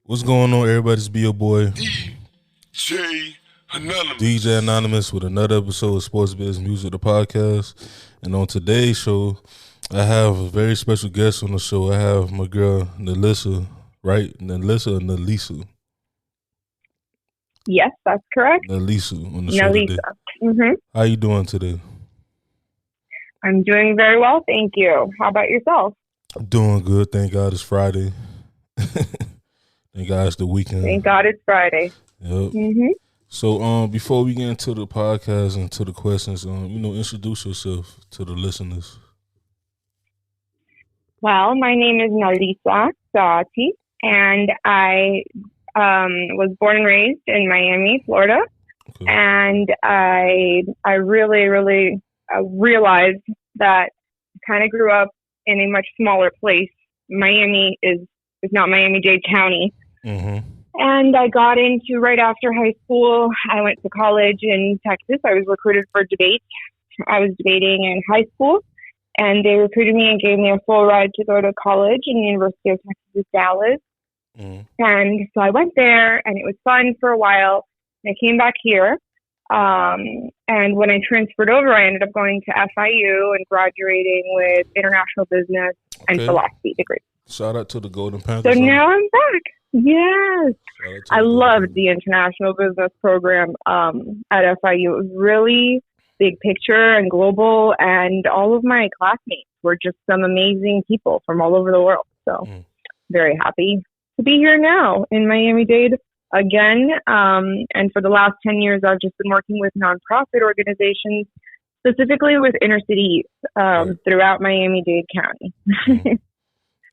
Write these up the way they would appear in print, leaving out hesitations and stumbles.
What's going on, everybody? It's be your boy DJ Anonymous. DJ Anonymous with another episode of Sports Biz Music, the podcast. And on today's show, I have a very special guest on the show. I have my girl Nalisa, right? Nalisa. Yes, that's correct. Nalisa on the show today. Mm-hmm. How you doing today? I'm doing very well, thank you. How about yourself? I'm doing good. Thank God it's Friday. Thank God it's the weekend. Thank God it's Friday. Yep. Mm-hmm. So, before we get into the podcast and to the questions, introduce yourself to the listeners. Well, my name is Nalisa Saati, and I was born and raised in Miami, Florida. Okay. And I really realized that I kind of grew up in a much smaller place. Miami is not Miami-Dade County. Mm-hmm. And I got into right after high school. I went to college in Texas. I was recruited for debate. I was debating in high school, and they recruited me and gave me a full ride to go to college in the University of Texas, Dallas. Mm-hmm. And so I went there, and it was fun for a while. And I came back here. And when I transferred over, I ended up going to FIU and graduating with international business and philosophy degree. Shout out to the Golden Panthers. So now I'm back. Yes. I loved the international business program at FIU. It was really big picture and global, and all of my classmates were just some amazing people from all over the world. So very happy to be here now in Miami-Dade again. And for the last 10 years, I've just been working with nonprofit organizations, specifically with inner city throughout Miami-Dade County.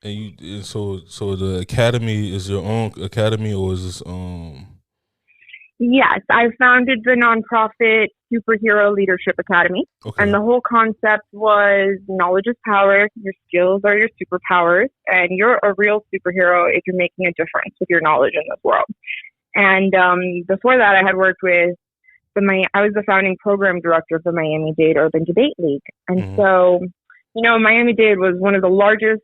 And so the academy is your own academy, or is this Yes, I founded the nonprofit Superhero Leadership Academy. Okay. And the whole concept was knowledge is power, your skills are your superpowers, and you're a real superhero if you're making a difference with your knowledge in this world. And before that, I had worked with I was the founding program director of the Miami-Dade Urban Debate League. And so, Miami-Dade was one of the largest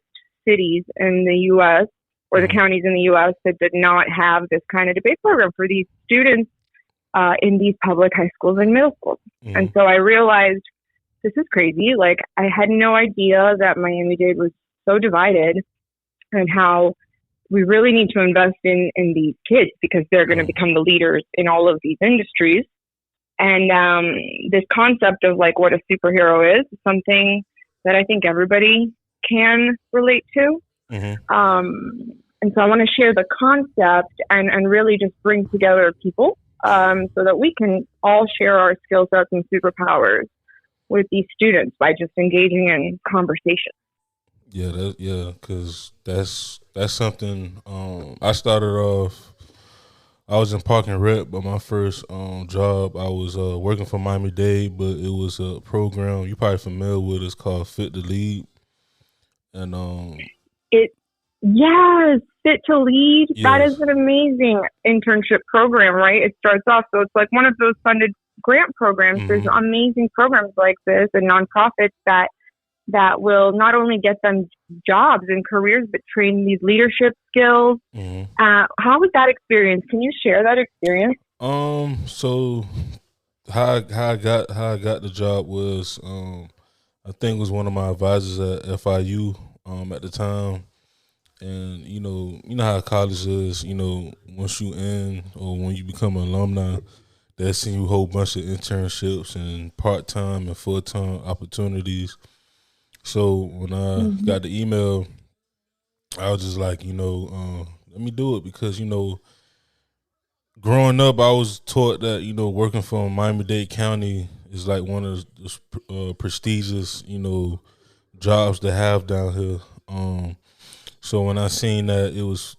cities in the U.S. or the counties in the U.S. that did not have this kind of debate program for these students in these public high schools and middle schools. And so I realized this is crazy. Like, I had no idea that Miami-Dade was so divided, and how we really need to invest in these kids because they're going to become the leaders in all of these industries. And this concept of like what a superhero is something that I think everybody can relate to. And so I want to share the concept and really just bring together people so that we can all share our skill sets and superpowers with these students by just engaging in conversation. Yeah, because that's something. I started off. I was in Park and Rec, but my first job, I was working for Miami-Dade, but it was a program you're probably familiar with. It's called Fit to Lead. And Fit to Lead. Yes. That is an amazing internship program, right? It starts off, so it's like one of those funded grant programs. There's amazing programs like this and nonprofits that will not only get them jobs and careers, but train these leadership skills. How was that experience? Can you share that experience? So how I got the job was I think it was one of my advisors at FIU at the time. And you know how college is, once you in or when you become an alumni, they send you a whole bunch of internships and part-time and full-time opportunities. So when I got the email, I was just like, let me do it because, growing up, I was taught that, working for Miami-Dade County is like one of the prestigious, jobs to have down here. So when I seen that it was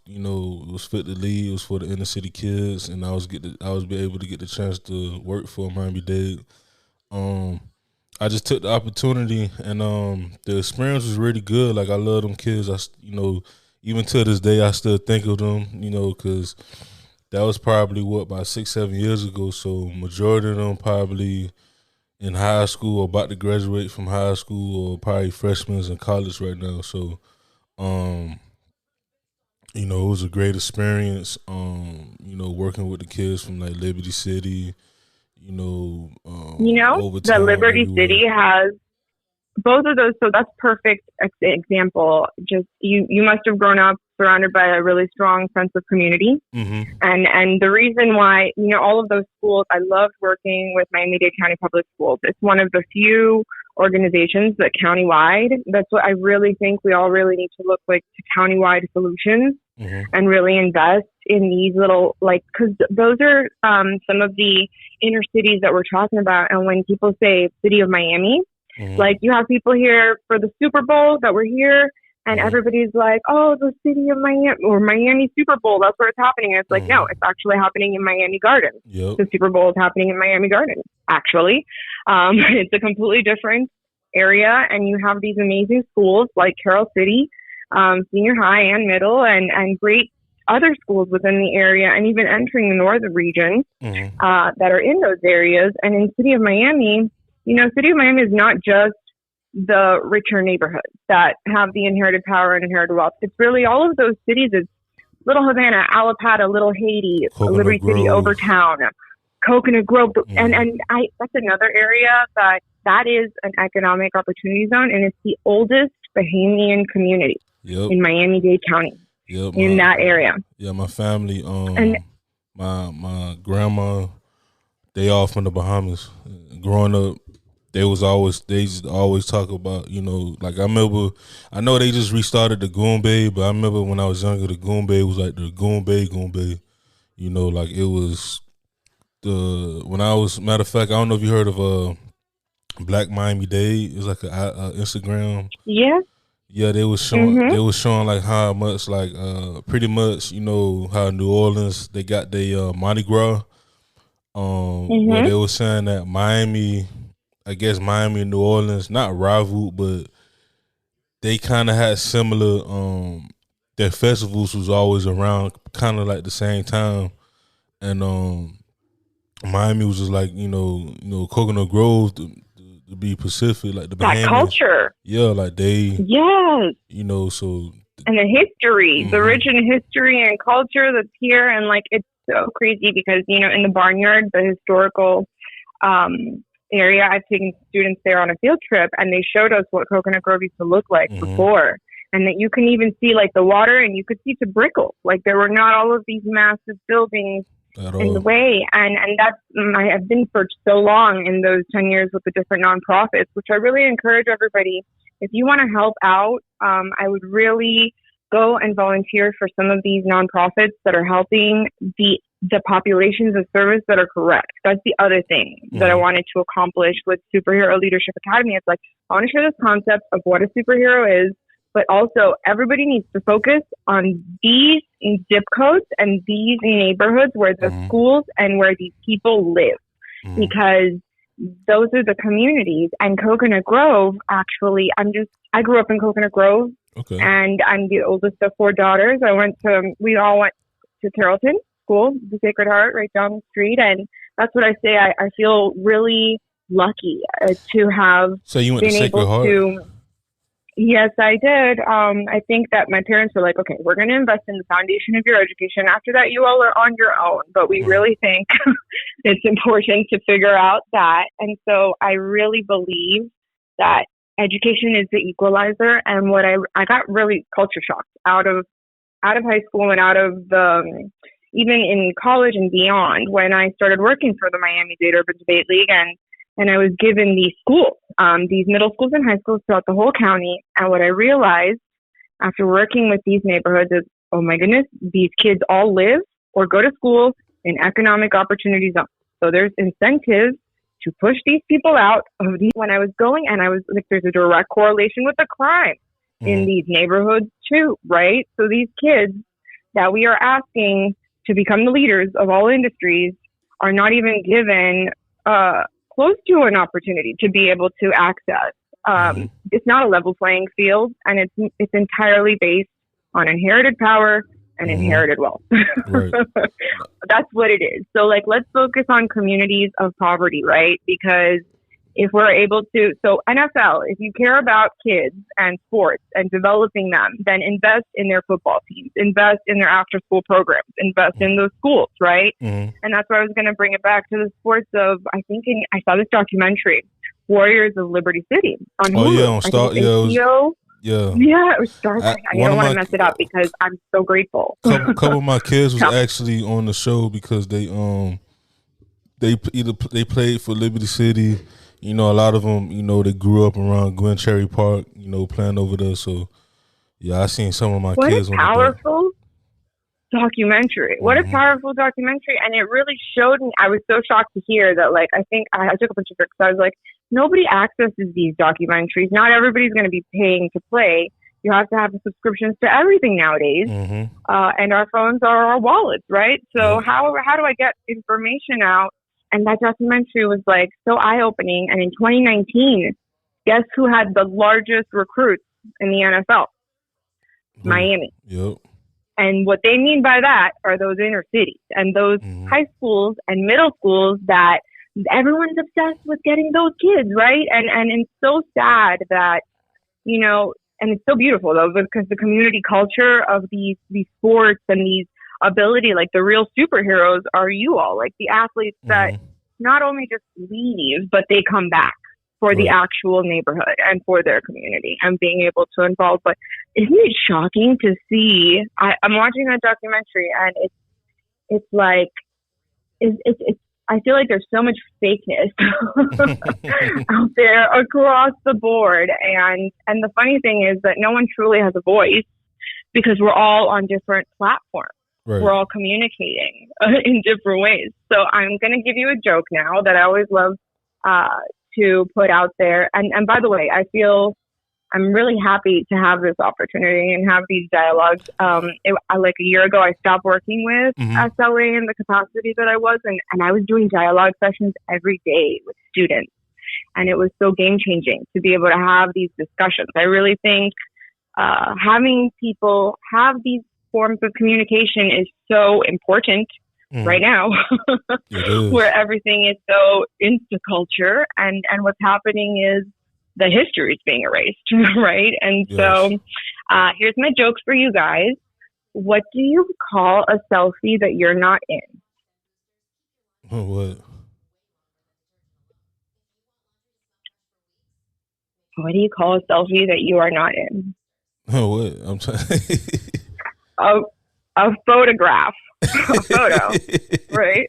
Fit to Lead, it was for the inner city kids, and I was able to get the chance to work for Miami-Dade. I just took the opportunity, and the experience was really good. Like, I love them kids. Even to this day, I still think of them, because that was probably about 6-7 years ago. So majority of them probably in high school or about to graduate from high school, or probably freshmen in college right now. So You know, it was a great experience. You know, working with the kids from like Liberty City. You know, The Overtown Liberty everywhere. City has both of those. So that's perfect example. Just you must have grown up surrounded by a really strong sense of community. Mm-hmm. And the reason why, all of those schools, I loved working with Miami-Dade County Public Schools. It's one of the few organizations that countywide, that's what I really think we all really need to look like to countywide solutions Mm-hmm. and really invest in these little, because those are some of the inner cities that we're talking about. And when people say city of Miami, Mm-hmm. like you have people here for the Super Bowl that were here, and Mm-hmm. everybody's like, oh, the city of Miami or Miami Super Bowl, that's where it's happening. And it's like, no, Mm-hmm. it's actually happening in Miami Gardens. Yep. The Super Bowl is happening in Miami Gardens, actually. It's a completely different area, and you have these amazing schools like Carroll City, senior high and middle, and great other schools within the area, and even entering the northern region Mm-hmm. that are in those areas. And in City of Miami, City of Miami is not just the richer neighborhoods that have the inherited power and inherited wealth. It's really all of those cities. It's Little Havana, Alapata, Little Haiti, Coconut Liberty City, Grove. Overtown, Coconut Grove, Mm-hmm. and that's another area that is an economic opportunity zone, and it's the oldest Bahamian community Yep. in Miami-Dade County. Yep. In that area. Yeah, my family. And My grandma, they all from the Bahamas. Growing up, they just always talk about, like I remember, I know they just restarted the Goon Bay, but I remember when I was younger, the Goon Bay was like the Goon Bay. Like it was matter of fact, I don't know if you heard of Black Miami-Dade. It was like a Instagram. yes, Yeah, they was showing like how much like pretty much how New Orleans they got their Mardi Gras. Where they were saying that Miami and New Orleans not rival, but they kind of had similar. Their festivals was always around kind of like the same time, and Miami was just like Coconut Grove to be Pacific, like the that Bahamians. culture. Yeah, like they. Yes. So. And the history, the Mhm. rich in history and culture that's here. And like, it's so crazy because, in the barnyard, the historical area, I've taken students there on a field trip, and they showed us what Coconut Grove used to look like before. And that you can even see like the water, and you could see to Brickell. Like there were not all of these massive buildings in the way. And that's, I have been for so long in those 10 years with the different nonprofits, which I really encourage everybody. If you want to help out, I would really go and volunteer for some of these nonprofits that are helping the populations of service that are correct. That's the other thing that I wanted to accomplish with Superhero Leadership Academy. It's like, I want to share this concept of what a superhero is, but also everybody needs to focus on these zip codes and these neighborhoods where the schools and where these people live, because those are the communities. And Coconut Grove, actually, I grew up in Coconut Grove, and I'm the oldest of 4 daughters. We all went to Carrollton School, the Sacred Heart, right down the street. And that's what I say. I feel really lucky to have So you went to Sacred Heart? Yes, I did. I think that my parents were like, okay, we're going to invest in the foundation of your education. After that, you all are on your own. But we really think it's important to figure out that. And so I really believe that education is the equalizer. And what I got really culture shocked out of high school and out of even in college and beyond, when I started working for the Miami-Dade Urban Debate League, and I was given these schools, these middle schools and high schools throughout the whole county. And what I realized after working with these neighborhoods is, oh my goodness, these kids all live or go to school in economic opportunity zones. So there's incentives to push these people out of these. When I was going, and I was like, there's a direct correlation with the crime in these neighborhoods too, right? So these kids that we are asking to become the leaders of all industries are not even given close to an opportunity to be able to access. It's not a level playing field, and it's entirely based on inherited power and inherited wealth. Right. That's what it is. So like, let's focus on communities of poverty, right? Because if we're able to, so NFL, if you care about kids and sports and developing them, then invest in their football teams, invest in their after school programs, invest in those schools, right? Mm-hmm. And that's why I was going to bring it back to the sports of, I think I saw this documentary, Warriors of Liberty City on Hulu. Oh yeah, on Star. Yeah, it was Star. I don't want to mess it up because I'm so grateful. Couple of my kids was actually on the show because they played for Liberty City. You know, a lot of them, you know, they grew up around Glen Cherry Park, you know, playing over there. So, yeah, I seen some of my kids on the powerful documentary. What a powerful documentary. And it really showed me, I was so shocked to hear that, like, I think I took a bunch of pictures. I was like, nobody accesses these documentaries. Not everybody's going to be paying to play. You have to have subscriptions to everything nowadays. And our phones are our wallets, right? So how do I get information out? And that documentary was like so eye-opening. And in 2019, guess who had the largest recruits in the NFL? Miami. Yep. And what they mean by that are those inner cities and those high schools and middle schools that everyone's obsessed with getting those kids, right? And it's so sad that, you know, and it's so beautiful though, because the community culture of these sports and these ability, like the real superheroes are you all, like the athletes that not only just leave, but they come back for the actual neighborhood and for their community and being able to involve. But isn't it shocking to see? I'm watching that documentary and it's like it's I feel like there's so much fakeness out there across the board, and the funny thing is that no one truly has a voice because we're all on different platforms. Right. We're all communicating in different ways. So I'm going to give you a joke now that I always love to put out there. And by the way, I feel I'm really happy to have this opportunity and have these dialogues. Like a year ago, I stopped working with SLA in the capacity that I was, and I was doing dialogue sessions every day with students. And it was so game-changing to be able to have these discussions. I really think having people have these forms of communication is so important right now, where everything is so insta-culture, and what's happening is the history is being erased, right? And so here's my joke for you guys. What do you call a selfie that you're not in? Oh, what? What do you call a selfie that you are not in? Oh, what? I'm trying. A photograph. A photo, right?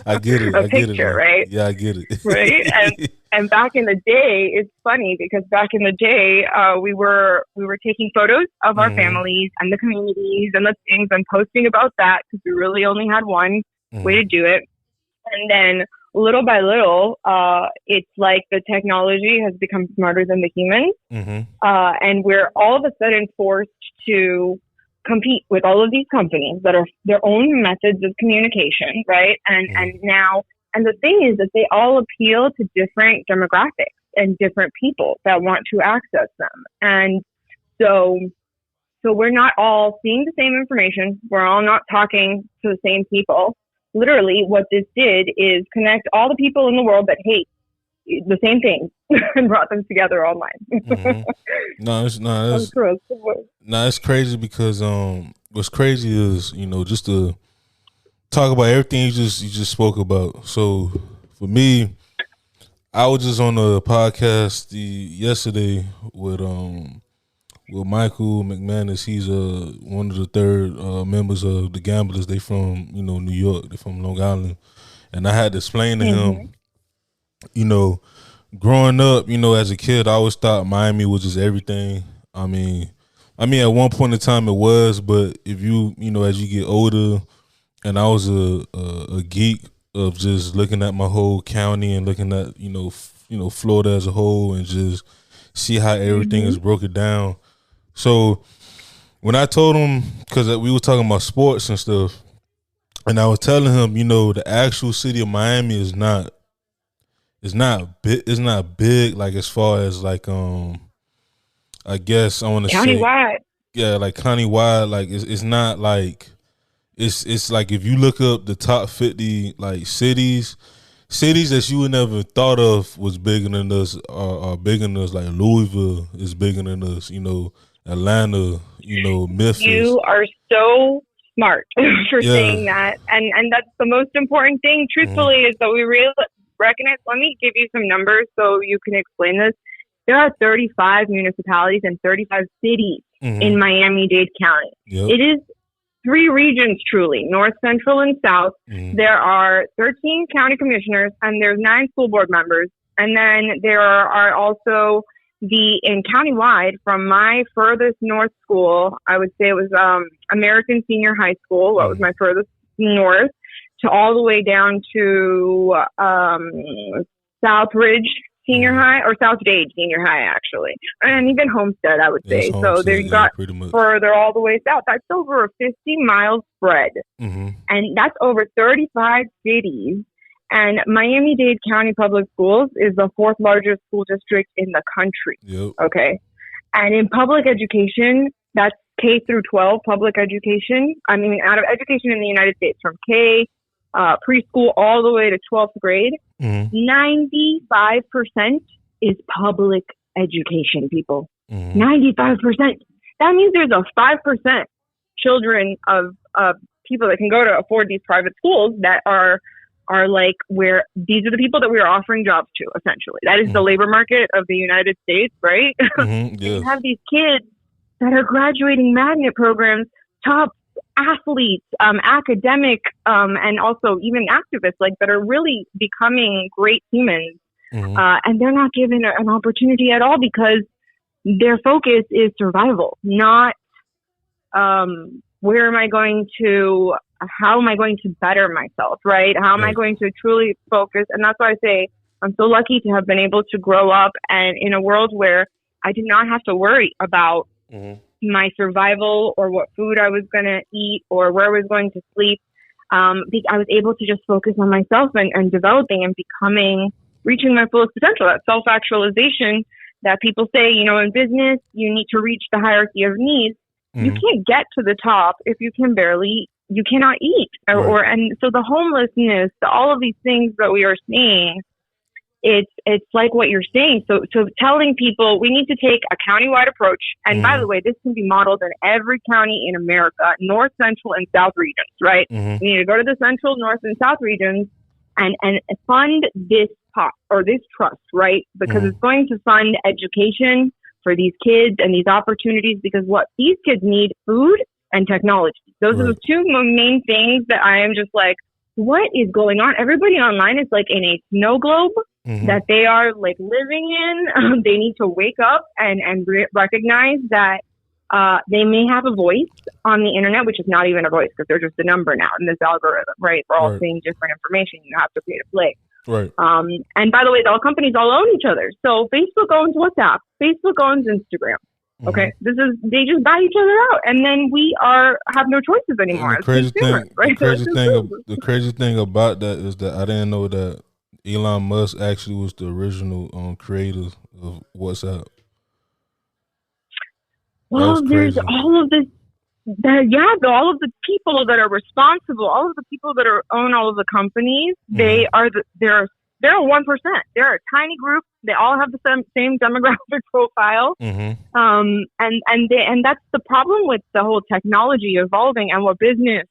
I get it. A picture, right? Yeah, I get it. Right? And back in the day, it's funny because back in the day, we were taking photos of our families and the communities and the things and posting about that because we really only had one way to do it. And then little by little, it's like the technology has become smarter than the humans, and we're all of a sudden forced to compete with all of these companies that are their own methods of communication, right? And the thing is that they all appeal to different demographics and different people that want to access them. And so we're not all seeing the same information. We're all not talking to the same people. Literally, what this did is connect all the people in the world that hate the same thing and brought them together online. It's crazy because what's crazy is, you know, just to talk about everything you just spoke about. So for me, I was just on a podcast yesterday with Michael McManus. He's one of the third members of the Gamblers. They from, you know, New York. They're from Long Island, and I had to explain to him, you know, growing up, you know, as a kid, I always thought Miami was just everything. I mean, at one point in time it was, but if you know, as you get older, and I was a geek of just looking at my whole county and looking at, you know, Florida as a whole and just see how everything is broken down. So when I told him, because we were talking about sports and stuff, and I was telling him, you know, the actual city of Miami is not big, like as far as like I guess I want to say countywide. Yeah, like countywide, like it's not like it's like if you look up the top 50 like cities cities that you would never thought of was bigger than us are bigger than us. Like Louisville is bigger than us. You know, Atlanta. You know, Memphis. You are so smart for saying that, and that's the most important thing. Truthfully, is that we really recognize. Let me give you some numbers so you can explain this. There are 35 municipalities and 35 cities in Miami-Dade County. Yep. It is 3 regions, truly, north, central, and south. There are 13 county commissioners, and there's 9 school board members. And then there are also in countywide, from my furthest north school, I would say it was American Senior High School, that was my furthest north, to all the way down to Southridge Senior High, or South Dade Senior High, actually. And even Homestead, I would say. So there you got further all the way south. That's over a 50-mile spread. And that's over 35 cities. And Miami-Dade County Public Schools is the 4th largest school district in the country. Okay. And in public education, that's K through 12 public education. I mean, out of education in the United States, from K, preschool, all the way to 12th grade, 95% is public education, people. 95%. That means there's a 5% children of people that can go to afford these private schools that are like, where these are the people that we are offering jobs to, essentially. That is the labor market of the United States, right? You have these kids that are graduating magnet programs, top athletes, academic, and also even activists, like, that are really becoming great humans. And they're not given an opportunity at all because their focus is survival, not how am I going to better myself, right? How am I going to truly focus? And that's why I say I'm so lucky to have been able to grow up and in a world where I did not have to worry about my survival or what food I was going to eat or where I was going to sleep. I was able to just focus on myself and developing and reaching my fullest potential, that self-actualization that people say, you know, in business, you need to reach the hierarchy of needs. You can't get to the top if you cannot eat. And so the homelessness, all of these things that we are seeing, it's like what you're saying. So telling people we need to take a countywide approach. And by the way, this can be modeled in every county in America, north, central, and south regions, right? We need to go to the central, north, and south regions and fund this pot or this trust, right? Because it's going to fund education for these kids and these opportunities, because what these kids need, food and technology. Those are the 2 main things that I am just like, what is going on? Everybody online is like in a snow globe that they are like living in. They need to wake up and recognize that they may have a voice on the internet, which is not even a voice because they're just a number now in this algorithm, right? We're all seeing different information. You have to pay to play. And by the way, all companies all own each other. So Facebook owns WhatsApp. Facebook owns Instagram. Okay, they just buy each other out, and then we have no choices anymore. The crazy thing about that is that I didn't know that Elon Musk actually was the original creator of WhatsApp. Well, there's all of this. All of the people that are responsible, all of the people that own all of the companies, they're 1%. They're a tiny group. They all have the same demographic profile. And that's the problem with the whole technology evolving and what business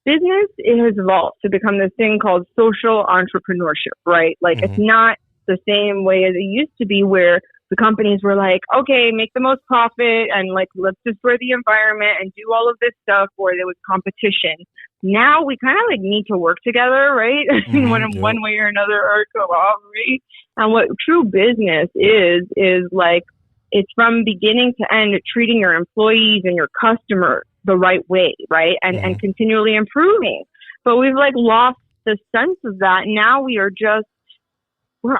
has evolved to become this thing called social entrepreneurship, right? Like it's not the same way as it used to be, where the companies were like, okay, make the most profit and like, let's destroy the environment and do all of this stuff, where there was competition. Now we kind of like need to work together, right? One way or another, or cooperate. And what true business is like, it's from beginning to end, treating your employees and your customer the right way, right? And continually improving. But we've like lost the sense of that. Now we're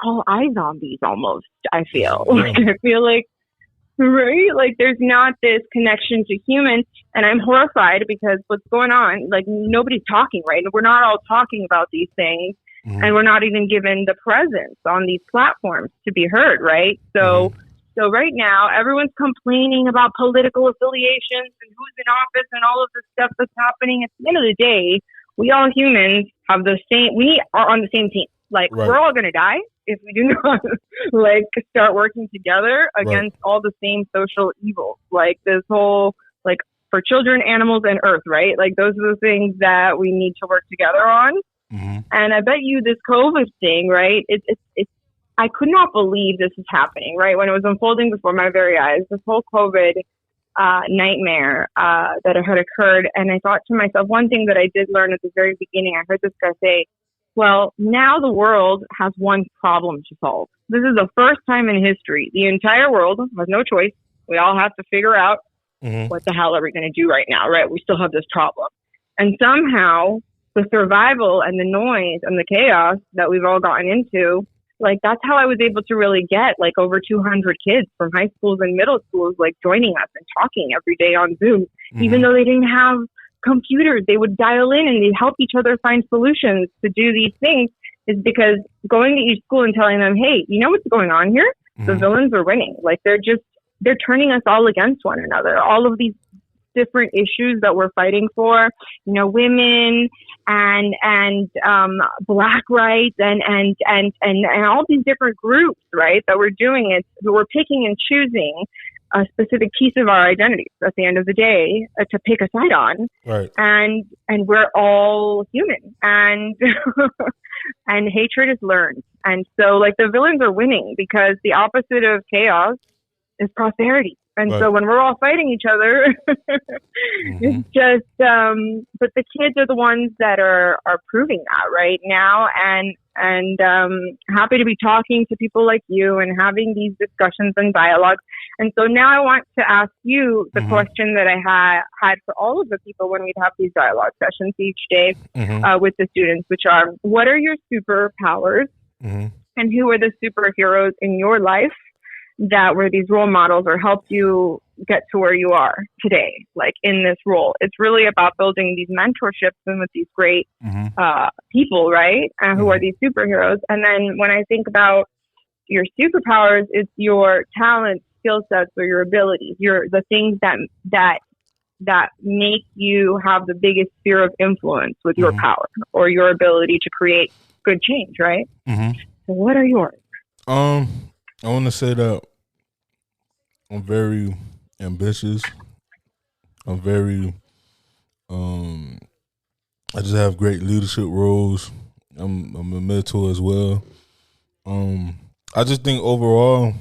all eye zombies almost, I feel. Like I feel like, right? Like there's not this connection to humans. And I'm horrified because what's going on, like nobody's talking, right? And we're not all talking about these things. And we're not even given the presence on these platforms to be heard, right? So right now, everyone's complaining about political affiliations and who's in office and all of the stuff that's happening. At the end of the day, we all humans have we are on the same team. Like, Right. we're all going to die if we do not, like, start working together against all the same social evils. Like, this whole, like, for children, animals, and earth, right? Like, those are the things that we need to work together on. Mm-hmm. And I bet you this COVID thing, right? It's I could not believe this is happening, right? When it was unfolding before my very eyes, this whole COVID nightmare that had occurred. And I thought to myself, one thing that I did learn at the very beginning, I heard this guy say, well, now the world has one problem to solve. This is the first time in history. The entire world has no choice. We all have to figure out what the hell are we going to do right now, right? We still have this problem. And somehow the survival and the noise and the chaos that we've all gotten into, like, that's how I was able to really get like over 200 kids from high schools and middle schools, like, joining us and talking every day on Zoom, even though they didn't have computers. They would dial in and they'd help each other find solutions to do these things, is because going to each school and telling them, hey, you know what's going on here? The villains are winning. Like, they're turning us all against one another. All of these different issues that we're fighting for, you know, women and Black rights and all these different groups, right, that we're doing it, we're picking and choosing a specific piece of our identities at the end of the day to pick a side on. Right. And we're all human, and and hatred is learned. And so, like, the villains are winning because the opposite of chaos is prosperity. And so when we're all fighting each other, it's just, but the kids are the ones that are proving that right now. And happy to be talking to people like you and having these discussions and dialogues. And so now I want to ask you the question that I had for all of the people when we'd have these dialogue sessions each day with the students, which are, what are your superpowers and who are the superheroes in your life that were these role models or helped you get to where you are today, like in this role? It's really about building these mentorships and with these great people, right? Who are these superheroes. And then when I think about your superpowers, it's your talents, skill sets, or your abilities, the things that make you have the biggest sphere of influence with your power or your ability to create good change, right? So what are yours? I want to say that I'm very ambitious. I'm very, I just have great leadership roles. I'm a mentor as well. I just think overall,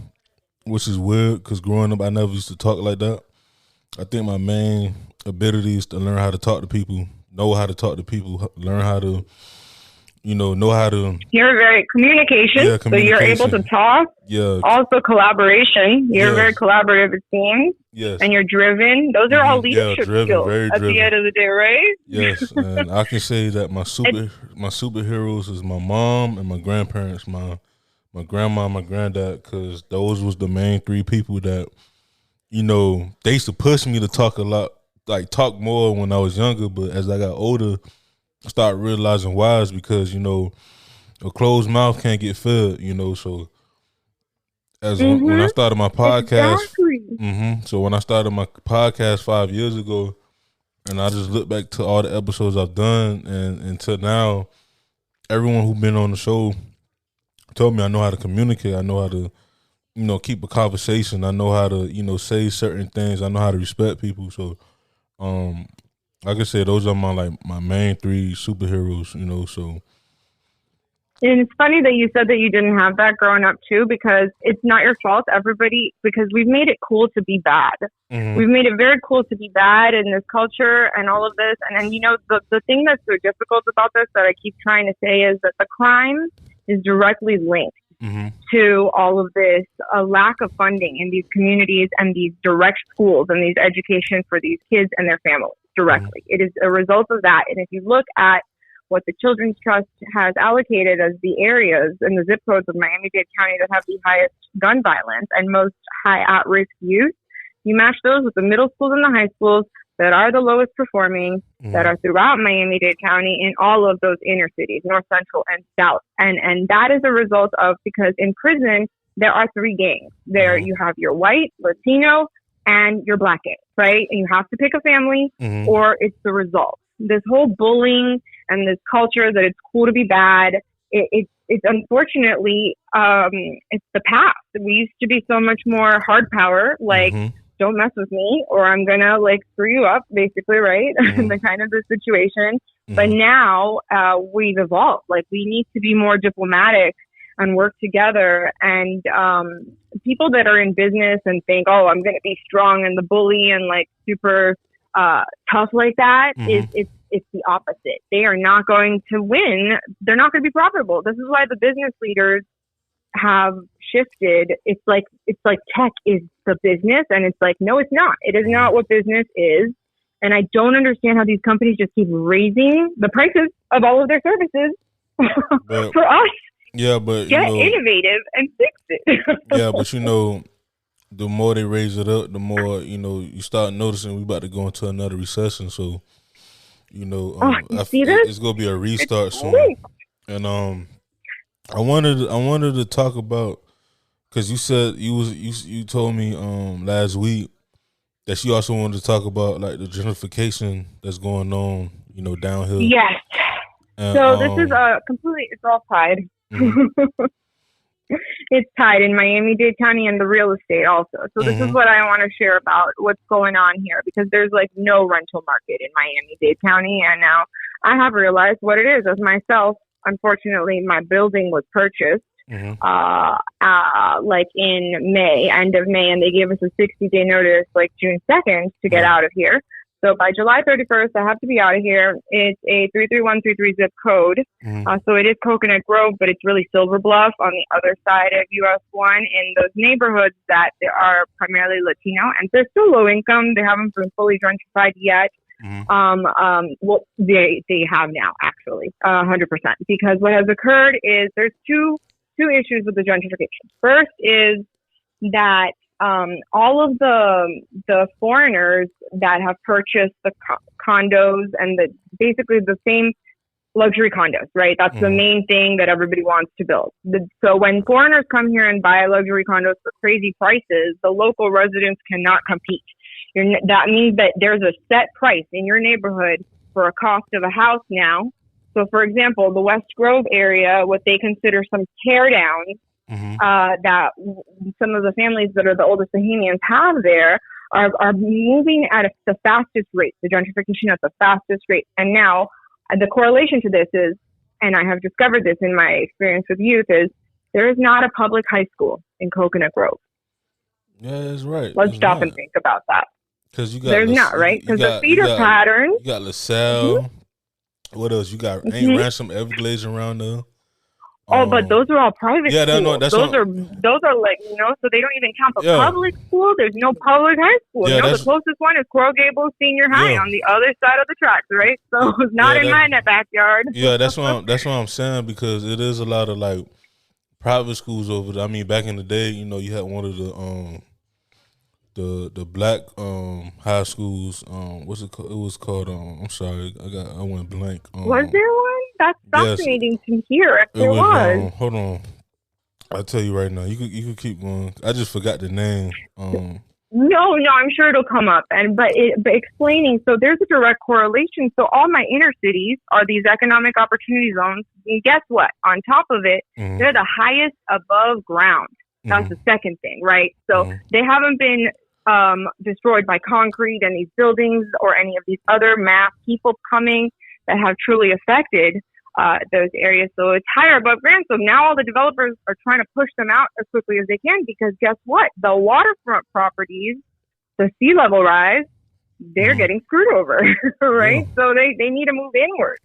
which is weird because growing up, I never used to talk like that. I think my main ability is to learn how to talk to people, know how to talk to people, learn how to, know how to. You're very communication, so you're able to talk. Yeah. Also collaboration. You're very collaborative, it seems. Yes. And you're driven. Those are all leadership skills at the end of the day, right? Yes. And I can say that my superheroes is my mom and my grandparents, my grandma, my granddad, because those was the main three people that, they used to push me to talk a lot, like talk more when I was younger. But as I got older, I started realizing why is because, a closed mouth can't get fed, so as when I started my podcast, so when I started my podcast 5 years ago, and I just look back to all the episodes I've done, and until now, everyone who's been on the show told me I know how to communicate, I know how to, keep a conversation, I know how to, say certain things, I know how to respect people, so, like I said, those are my main three superheroes, so. And it's funny that you said that you didn't have that growing up too, because it's not your fault. Because we've made it cool to be bad. We've made it very cool to be bad in this culture and all of this. And then, the thing that's so difficult about this that I keep trying to say is that the crime is directly linked to all of this lack of funding in these communities and these direct schools and these education for these kids and their families directly. It is a result of that. And if you look at what the Children's Trust has allocated as the areas and the zip codes of Miami-Dade County that have the highest gun violence and most high at-risk youth, you match those with the middle schools and the high schools that are the lowest performing, that are throughout Miami-Dade County in all of those inner cities, North Central and South. And that is a result of, because in prison, there are three gangs. There you have your white, Latino, and your Black gang, right? And you have to pick a family or it's the result. This whole bullying and this culture that it's cool to be bad, it's it's unfortunately, it's the past. We used to be so much more hard power, like, don't mess with me or I'm gonna like screw you up, basically, right? The kind of the situation. But now we've evolved. Like, we need to be more diplomatic and work together. And people that are in business and think, oh, I'm gonna be strong and the bully and like super tough like that, it's the opposite. They are not going to win. They're not going to be profitable. This is why the business leaders have shifted. It's like tech is the business, and it's like, no, it's not. It is not what business is. And I don't understand how these companies just keep raising the prices of all of their services for us. Yeah, but get innovative and fix it. Yeah, but the more they raise it up, the more you start noticing we about to go into another recession. So it's gonna be a restart soon. And I wanted to talk about, because you said you told me last week that you also wanted to talk about like the gentrification that's going on downhill. Yes. And, so this is it's all tied. It's tied in Miami-Dade County and the real estate also. So this is what I want to share about what's going on here, because there's like no rental market in Miami-Dade County. And now I have realized what it is as myself. Unfortunately, my building was purchased like in May, end of May, and they gave us a 60-day notice like June 2nd to get out of here. So by July 31st, I have to be out of here. It's a 33133 zip code. So it is Coconut Grove, but it's really Silver Bluff on the other side of US 1 in those neighborhoods that they are primarily Latino, and they're still low income. They haven't been fully gentrified yet. Well, they have now, actually, 100%. Because what has occurred is there's two issues with the gentrification. First is that all of the foreigners that have purchased the condos and basically the same luxury condos, right? That's the main thing that everybody wants to build. So when foreigners come here and buy luxury condos for crazy prices, the local residents cannot compete. That means that there's a set price in your neighborhood for a cost of a house now. So, for example, the West Grove area, what they consider some tear downs, that some of the families that are the oldest Bahamians have there are moving at the fastest rate, the gentrification at the fastest rate. And now the correlation to this is, and I have discovered this in my experience with youth, is there is not a public high school in Coconut Grove. Yeah, that's right. Let's stop and think about that. Because there's not, right? Because the feeder patterns. You got LaSalle. What else? You got ain't Ransom Everglades around there. But those are all private schools. Those are like, so they don't even count the public school. There's no public high school. The closest one is Coral Gables Senior High on the other side of the tracks, right? So it's not in my backyard. Yeah, that's what I'm saying, because it is a lot of like private schools over there. I mean, back in the day, you had one of the black high schools. What's it called? It was called I'm sorry, I went blank. Was there one? That's fascinating to hear. If there was. Hold on, I'll tell you right now. You could keep going. I just forgot the name. No, I'm sure it'll come up. But explaining, so there's a direct correlation. So all my inner cities are these economic opportunity zones. And guess what? On top of it, they're the highest above ground. That's the second thing, right? So they haven't been destroyed by concrete and these buildings or any of these other mass people coming that have truly affected those areas. So it's higher above ground. So now all the developers are trying to push them out as quickly as they can, because guess what? The waterfront properties, the sea level rise, they're getting screwed over, right? So they need to move inward.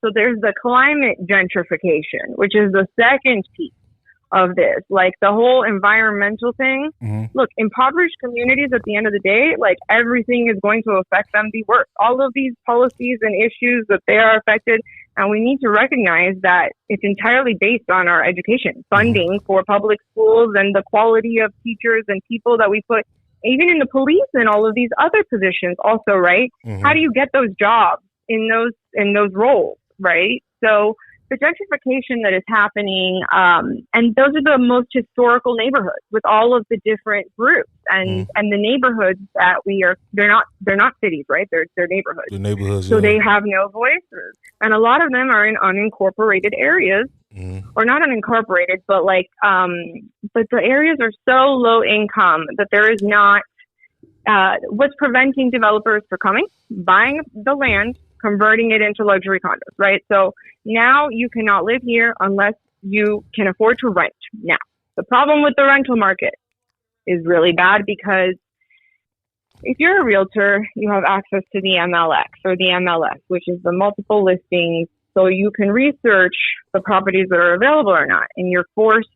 So there's the climate gentrification, which is the second piece of this, like the whole environmental thing. Look, impoverished communities, at the end of the day, like everything is going to affect them the worst. All of these policies and issues that they are affected, and we need to recognize that it's entirely based on our education, funding for public schools, and the quality of teachers and people that we put, even in the police and all of these other positions also, right? How do you get those jobs in those roles, right? So the gentrification that is happening, and those are the most historical neighborhoods with all of the different groups and the neighborhoods that they're not cities, right? They're neighborhoods. The neighborhoods, so they have no voices, and a lot of them are in unincorporated areas or not unincorporated, but like, but the areas are so low income that there is not, what's preventing developers from coming, buying the land, converting it into luxury condos, right? So now you cannot live here unless you can afford to rent. Now, the problem with the rental market is really bad because if you're a realtor, you have access to the MLX or the MLS, which is the multiple listings. So you can research the properties that are available or not. And you're forced,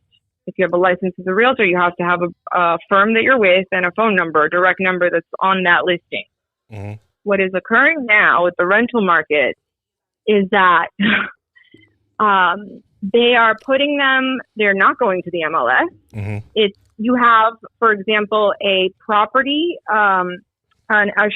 if you have a license as a realtor, you have to have a firm that you're with and a phone number, a direct number that's on that listing. Mm-hmm. What is occurring now with the rental market is that they are putting them, they're not going to the MLS. Mm-hmm. You have, for example, a property, a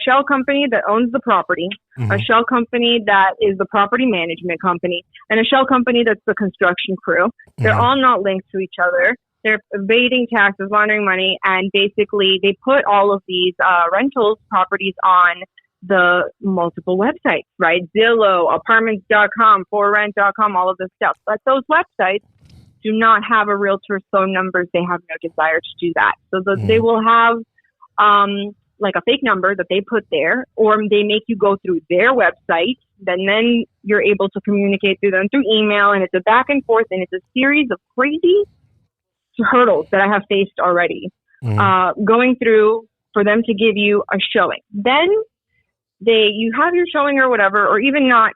shell company that owns the property, mm-hmm. a shell company that is the property management company, and a shell company that's the construction crew. Mm-hmm. They're all not linked to each other. They're evading taxes, laundering money, and basically they put all of these rentals properties on the multiple websites, right? Zillow, apartments.com, forrent.com, all of this stuff. But those websites do not have a realtor's phone numbers. They have no desire to do that. So they will have like a fake number that they put there, or they make you go through their website. Then you're able to communicate through them through email, and it's a back and forth, and it's a series of crazy hurdles that I have faced already, going through for them to give you a showing. Then you have your showing or whatever, or even not,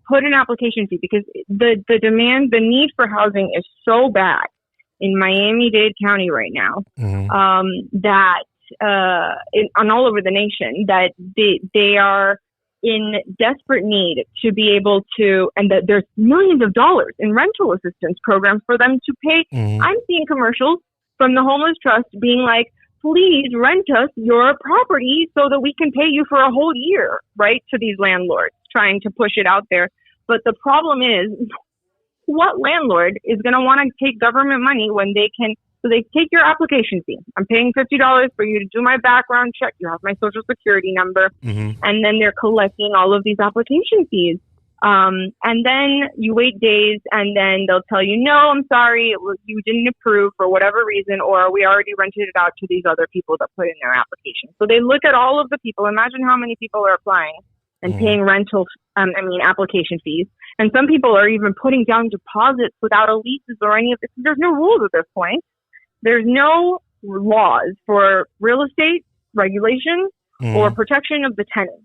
put an application fee, because the demand, the need for housing is so bad in Miami-Dade County right now, that on all over the nation, that they are in desperate need to be able to, and that there's millions of dollars in rental assistance programs for them to pay. I'm seeing commercials from the Homeless Trust being like, please rent us your property so that we can pay you for a whole year, right? To these landlords trying to push it out there. But the problem is, what landlord is going to want to take government money when they can? So they take your application fee. I'm paying $50 for you to do my background check. You have my social security number. And then they're collecting all of these application fees. And then you wait days, and then they'll tell you, no, I'm sorry, you didn't approve for whatever reason, or we already rented it out to these other people that put in their application. So they look at all of the people. Imagine how many people are applying and paying application fees. And some people are even putting down deposits without a leases or any of this. There's no rules at this point. There's no laws for real estate regulation or protection of the tenants,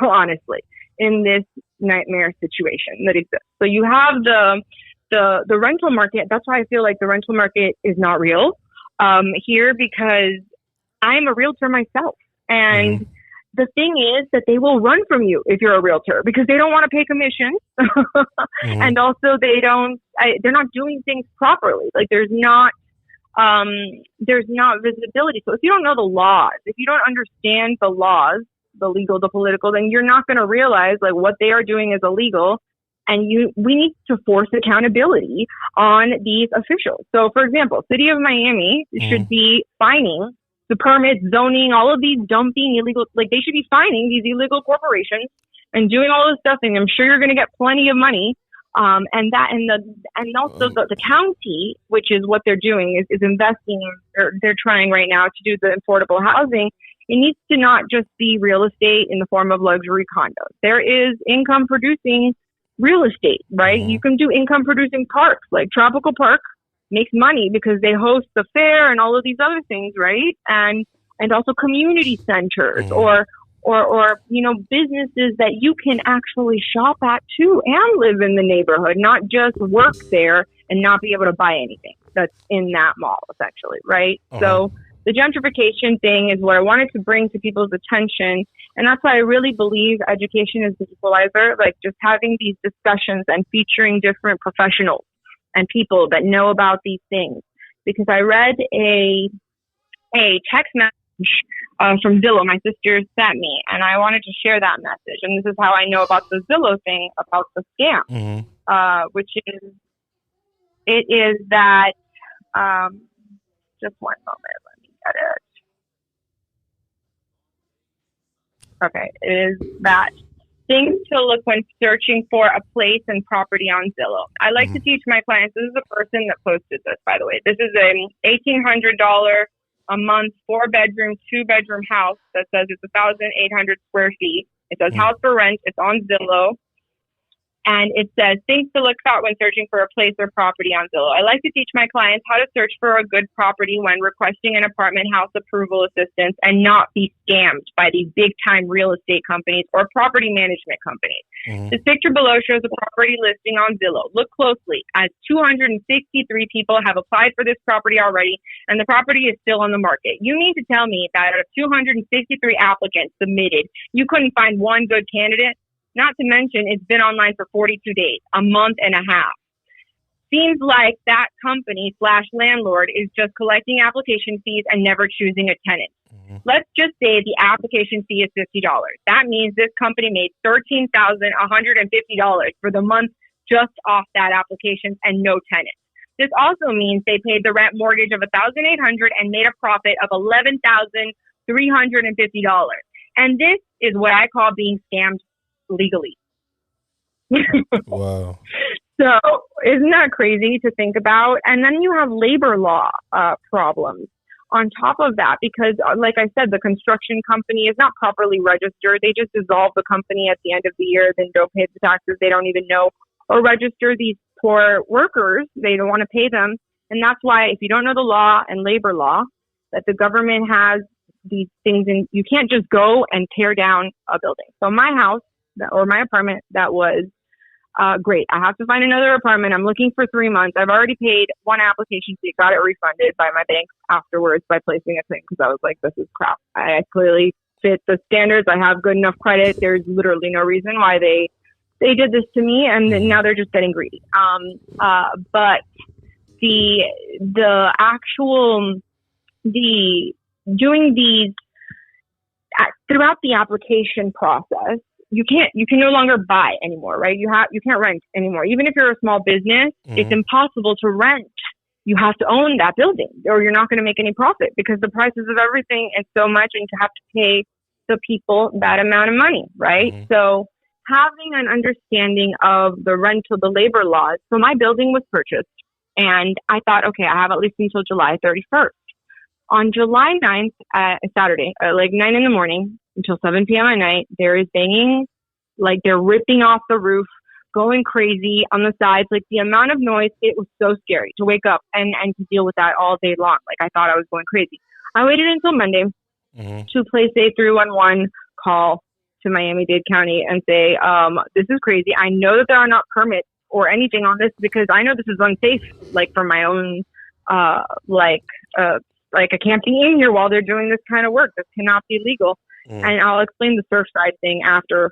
honestly, in this nightmare situation that exists. So you have the rental market. That's why I feel like the rental market is not real here, because I'm a realtor myself. And the thing is that they will run from you if you're a realtor, because they don't want to pay commission. And also they're not doing things properly. Like there's not visibility. So if you don't know the laws, if you don't understand the laws, the legal, the political, then you're not going to realize like what they are doing is illegal. And we need to force accountability on these officials. So for example, City of Miami should be fining the permits, zoning, all of these dumping illegal, like they should be fining these illegal corporations and doing all this stuff. And I'm sure you're going to get plenty of money. And also the county, which is what they're doing, is investing, or they're trying right now to do the affordable housing. It needs to not just be real estate in the form of luxury condos. There is income producing real estate, right? You can do income producing parks, like Tropical Park makes money because they host the fair and all of these other things, right? And also community centers or businesses that you can actually shop at too and live in the neighborhood, not just work there and not be able to buy anything that's in that mall, essentially, right? So the gentrification thing is what I wanted to bring to people's attention. And that's why I really believe education is the equalizer, like just having these discussions and featuring different professionals and people that know about these things. Because I read a text message from Zillow, my sister sent me, and I wanted to share that message. And this is how I know about the Zillow thing, about the scam, which is that, just one moment, let me get it. Okay, it is that Things to look when searching for a place and property on Zillow. I like to teach my clients. This is the person that posted this, by the way. This is a $1,800 a month, 4-bedroom, 2-bedroom house that says it's 1,800 square feet. It says house for rent. It's on Zillow. And it says things to look out when searching for a place or property on Zillow. I like to teach my clients how to search for a good property when requesting an apartment house approval assistance and not be scammed by these big-time real estate companies or property management companies. This picture below shows a property listing on Zillow. Look closely, as 263 people have applied for this property already, and the property is still on the market. You mean to tell me that out of 263 applicants submitted, you couldn't find one good candidate? Not to mention, it's been online for 42 days, a month and a half. Seems like that company / landlord is just collecting application fees and never choosing a tenant. Let's just say the application fee is $50. That means this company made $13,150 for the month just off that application and no tenant. This also means they paid the rent mortgage of $1,800 and made a profit of $11,350. And this is what I call being scammed legally. Wow. So isn't that crazy to think about? And then you have labor law problems on top of that, because like I said, the construction company is not properly registered. They just dissolve the company at the end of the year, then don't pay the taxes they don't even know, or register these poor workers. They don't want to pay them. And that's why, if you don't know the law and labor law, that the government has these things, and you can't just go and tear down a building. So my house, or my apartment, that was great. I have to find another apartment. I'm looking for 3 months. I've already paid one application fee, got it refunded by my bank afterwards by placing a thing, because I was like, this is crap. I clearly fit the standards. I have good enough credit. There's literally no reason why they did this to me, and now they're just getting greedy. But the actual doing these throughout the application process, you can no longer buy anymore, right? You can't rent anymore. Even if you're a small business, it's impossible to rent. You have to own that building, or you're not going to make any profit, because the prices of everything is so much, and you have to pay the people that amount of money, right? So having an understanding of the labor laws. So my building was purchased, and I thought, okay, I have at least until July 31st. On July 9th, Saturday, like 9 in the morning until 7 p.m. at night, there is banging, like they're ripping off the roof, going crazy on the sides. Like the amount of noise, it was so scary to wake up and to deal with that all day long. Like I thought I was going crazy. I waited until Monday to place a 311 call to Miami-Dade County and say, this is crazy. I know that there are not permits or anything on this, because I know this is unsafe, like for my own, like I can't be in here while they're doing this kind of work. This cannot be legal. And I'll explain the Surfside thing after,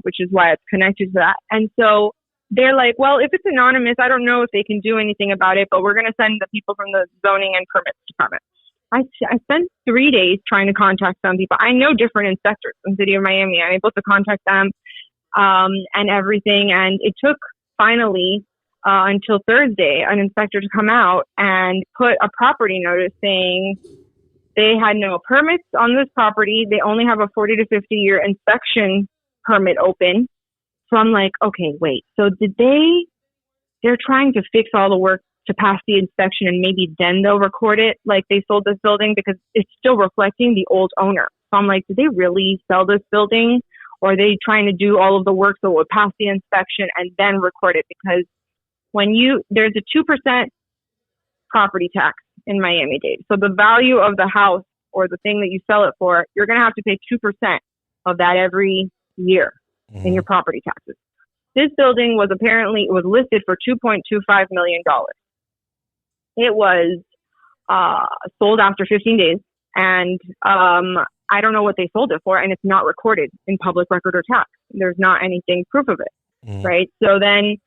which is why it's connected to that. And so they're like, well, if it's anonymous, I don't know if they can do anything about it, but we're going to send the people from the zoning and permits department. I spent 3 days trying to contact some people. I know different inspectors in the city of Miami. I'm able to contact them and everything. And it took finally until Thursday, an inspector to come out and put a property notice saying they had no permits on this property. They only have a 40 to 50 year inspection permit open. So I'm like, okay, wait. So they're trying to fix all the work to pass the inspection, and maybe then they'll record it like they sold this building, because it's still reflecting the old owner. So I'm like, did they really sell this building, or are they trying to do all of the work so it would pass the inspection and then record it? Because there's a 2% property tax in Miami-Dade. So the value of the house or the thing that you sell it for, you're going to have to pay 2% of that every year in your property taxes. This building was listed for $2.25 million. It was sold after 15 days, and I don't know what they sold it for, and it's not recorded in public record or tax. There's not anything proof of it, right? So then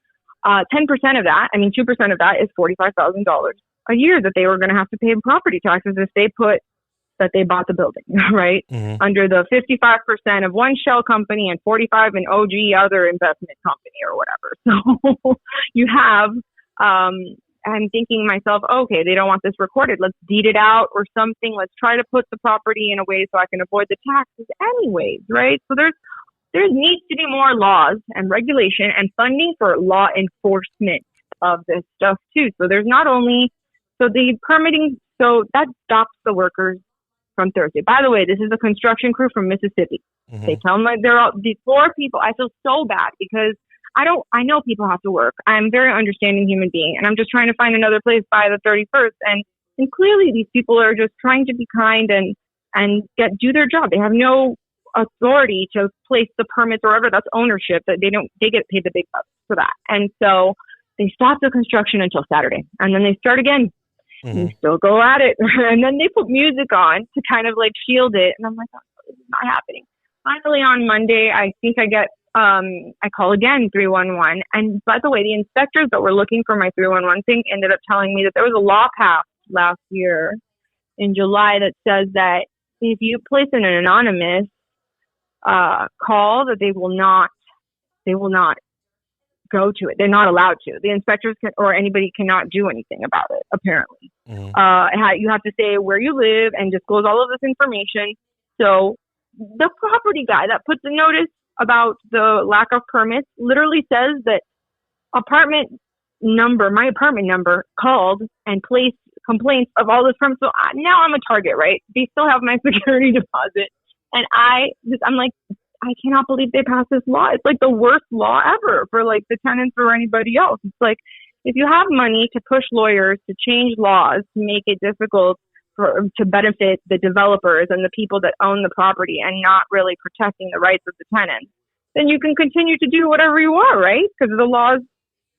10% of that, 2% of that is $45,000 a year that they were going to have to pay in property taxes if they put that they bought the building, right? Under the 55% of one shell company and 45 an OG other investment company or whatever. So you have, I'm thinking to myself, okay, they don't want this recorded. Let's deed it out or something. Let's try to put the property in a way so I can avoid the taxes anyways, right? So there's there needs to be more laws and regulation and funding for law enforcement of this stuff too. So there's not only, so the permitting, so that stops the workers from Thursday. By the way, this is a construction crew from Mississippi. Mm-hmm. They tell me they're all, these poor people. I feel so bad because I know people have to work. I'm a very understanding human being, and I'm just trying to find another place by the 31st. And clearly these people are just trying to be kind and do their job. They have no authority to place the permits or whatever. That's ownership. That they get paid the big bucks for that. And so they stop the construction until Saturday, and then they start again. Mm-hmm. You still go at it, and then they put music on to kind of like shield it. And I'm like, oh, this is not happening. Finally, on Monday, I think I get I call again 311. And by the way, the inspectors that were looking for my 311 thing ended up telling me that there was a law passed last year in July that says that if you place an anonymous call, that they will not go to it. They're not allowed to. The inspectors or anybody cannot do anything about it, apparently. Mm-hmm. You have to say where you live and disclose all of this information. So the property guy that puts a notice about the lack of permits literally says that my apartment number called and placed complaints of all this permits. So now I'm a target, right? They still have my security deposit. And I'm like, I cannot believe they passed this law. It's like the worst law ever for like the tenants or anybody else. It's like, if you have money to push lawyers to change laws to make it difficult to benefit the developers and the people that own the property and not really protecting the rights of the tenants, then you can continue to do whatever you want, right? Because the laws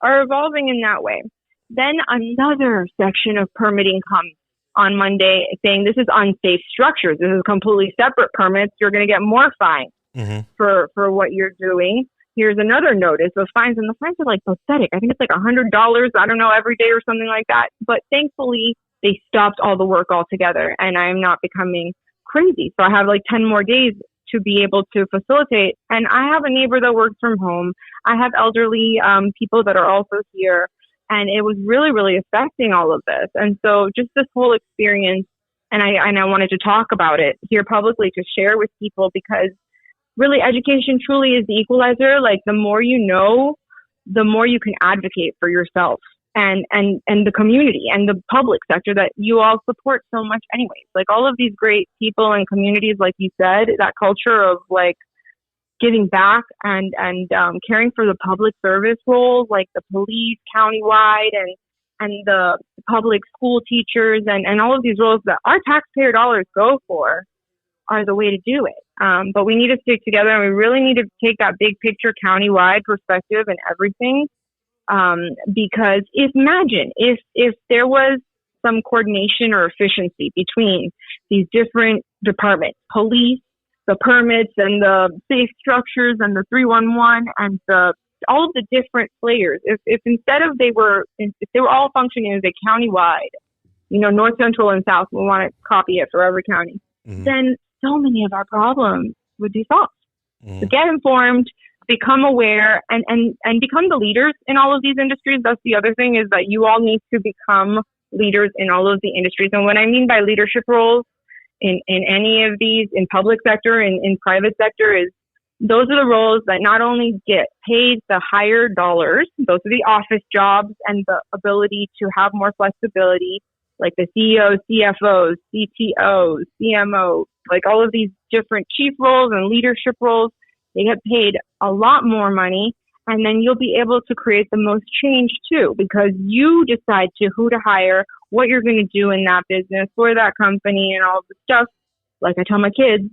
are evolving in that way. Then another section of permitting comes on Monday saying this is unsafe structures. This is completely separate permits. You're going to get more fines. Mm-hmm. for what you're doing. Here's another notice of fines, and the fines are like pathetic. I think it's like $100, I don't know, every day or something like that. But thankfully, they stopped all the work altogether, and I'm not becoming crazy. So I have like 10 more days to be able to facilitate. And I have a neighbor that works from home. I have elderly people that are also here, and it was really, really affecting all of this. And so just this whole experience, and I wanted to talk about it here publicly to share with people, because really, education truly is the equalizer. Like, the more you know, the more you can advocate for yourself and the community and the public sector that you all support so much anyways. Like, all of these great people and communities, like you said, that culture of like giving back and caring for the public service roles, like the police countywide and the public school teachers and all of these roles that our taxpayer dollars go for, are the way to do it. But we need to stick together, and we really need to take that big picture countywide perspective and everything. Because imagine if there was some coordination or efficiency between these different departments, police, the permits and the safe structures and the 311 and all of the different players. If instead of if they were all functioning as a countywide, North, Central, and South, we want to copy it for every county, mm-hmm. then so many of our problems would be solved. Mm-hmm. So get informed, become aware, and become the leaders in all of these industries. That's the other thing, is that you all need to become leaders in all of the industries. And what I mean by leadership roles in any of these, in public sector and in private sector, is those are the roles that not only get paid the higher dollars, those are the office jobs and the ability to have more flexibility, like the CEOs, CFOs, CTOs, CMOs, like all of these different chief roles and leadership roles. They get paid a lot more money, and then you'll be able to create the most change too, because you decide who to hire, what you're going to do in that business for that company, and all the stuff. Like I tell my kids,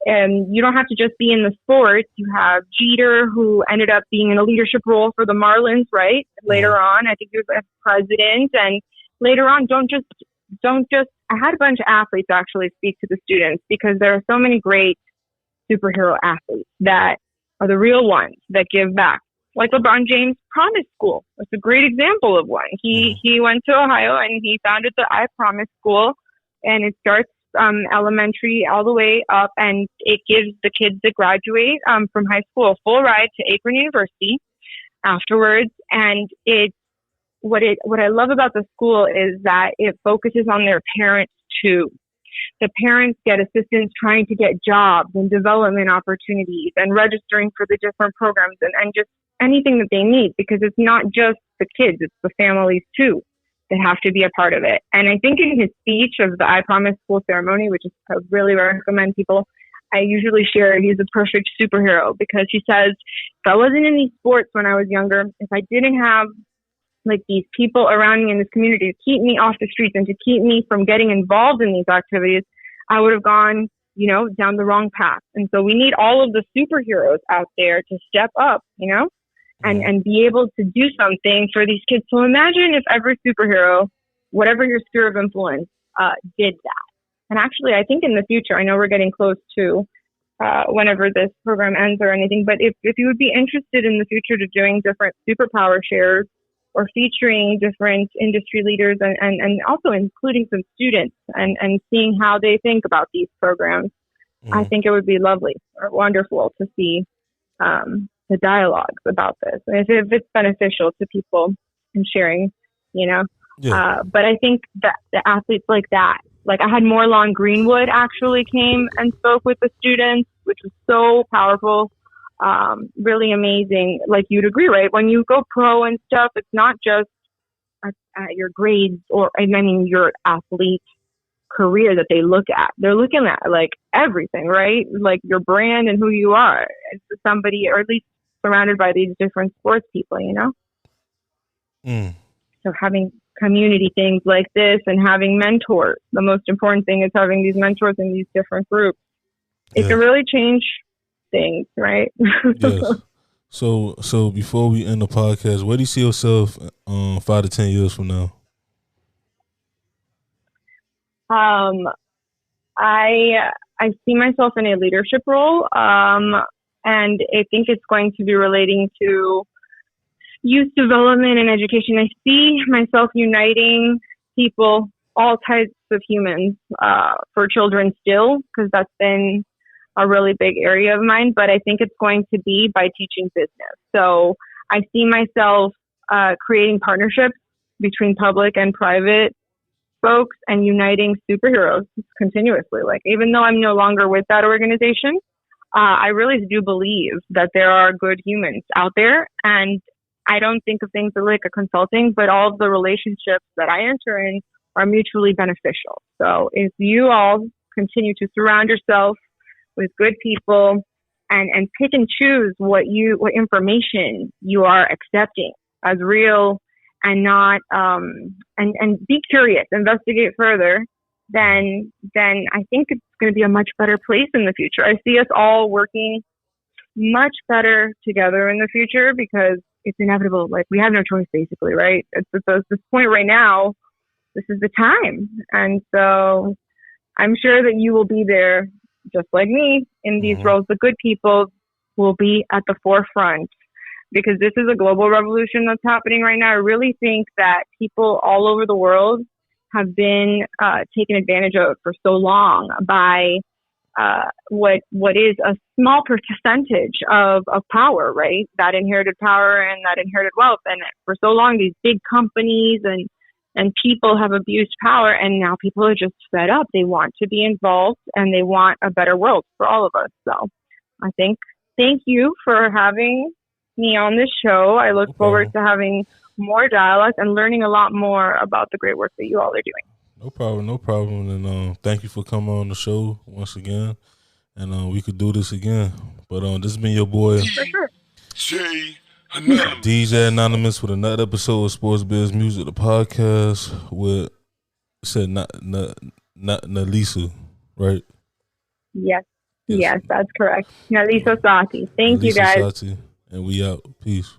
and you don't have to just be in the sports. You have Jeter, who ended up being in a leadership role for the Marlins, right? Later on, I think he was a president, and later on, don't just. I had a bunch of athletes actually speak to the students, because there are so many great superhero athletes that are the real ones that give back. Like LeBron James Promise School. That's a great example of one. He went to Ohio and he founded the I Promise School, and it starts elementary all the way up, and it gives the kids that graduate from high school a full ride to Akron University afterwards. And what I love about the school is that it focuses on their parents too. The parents get assistance trying to get jobs and development opportunities and registering for the different programs and just anything that they need, because it's not just the kids, it's the families too that have to be a part of it. And I think in his speech of the I Promise School ceremony, which is, I really recommend people, I usually share he's a perfect superhero, because he says, if I wasn't in these sports when I was younger, if I didn't have like these people around me in this community to keep me off the streets and to keep me from getting involved in these activities, I would have gone, down the wrong path. And so we need all of the superheroes out there to step up, and be able to do something for these kids. So imagine if every superhero, whatever your sphere of influence, did that. And actually, I think in the future, I know we're getting close to whenever this program ends or anything, but if you would be interested in the future to doing different superpower shares or featuring different industry leaders and also including some students and seeing how they think about these programs, I think it would be lovely or wonderful to see the dialogues about this. And if it's beneficial to people and sharing, but I think that the athletes like that, like I had Morlon Greenwood actually came and spoke with the students, which was so powerful, really amazing. Like you'd agree, right? When you go pro and stuff, it's not just your grades or, your athlete career that they look at. They're looking at like everything, right? Like your brand and who you are as somebody, or at least surrounded by these different sports people, So having community things like this and having mentors, the most important thing is having these mentors in these different groups. It can really change things, right? Yes. So before we end the podcast, where do you see yourself 5 to 10 years from now? I see myself in a leadership role, and I think it's going to be relating to youth development and education. I see myself uniting people, all types of humans, for children still, because that's been a really big area of mine, but I think it's going to be by teaching business. So I see myself creating partnerships between public and private folks and uniting superheroes continuously. Like, even though I'm no longer with that organization, I really do believe that there are good humans out there, and I don't think of things like a consulting, but all of the relationships that I enter in are mutually beneficial. So if you all continue to surround yourself with good people and pick and choose what information you are accepting as real and not, and be curious, investigate further, then I think it's going to be a much better place in the future. I see us all working much better together in the future because it's inevitable. Like, we have no choice, basically, right? It's at this point right now, this is the time. And so I'm sure that you will be there just like me in these roles. The good people will be at the forefront because this is a global revolution that's happening right now. I really think that people all over the world have been taken advantage of for so long by what is a small percentage of power, right? That inherited power and that inherited wealth. And for so long, these big companies and people have abused power, and now people are just fed up. They want to be involved and they want a better world for all of us. So I think, thank you for having me on this show. I look forward to having more dialogue and learning a lot more about the great work that you all are doing. No problem. And thank you for coming on the show once again. And we could do this again. But this has been your boy, for sure, DJ Anonymous, with another episode of Sports Biz Music, the podcast with Nalisa, right? Yes, that's correct. Nalisa Saati. Thank you, guys. Saati, and we out. Peace.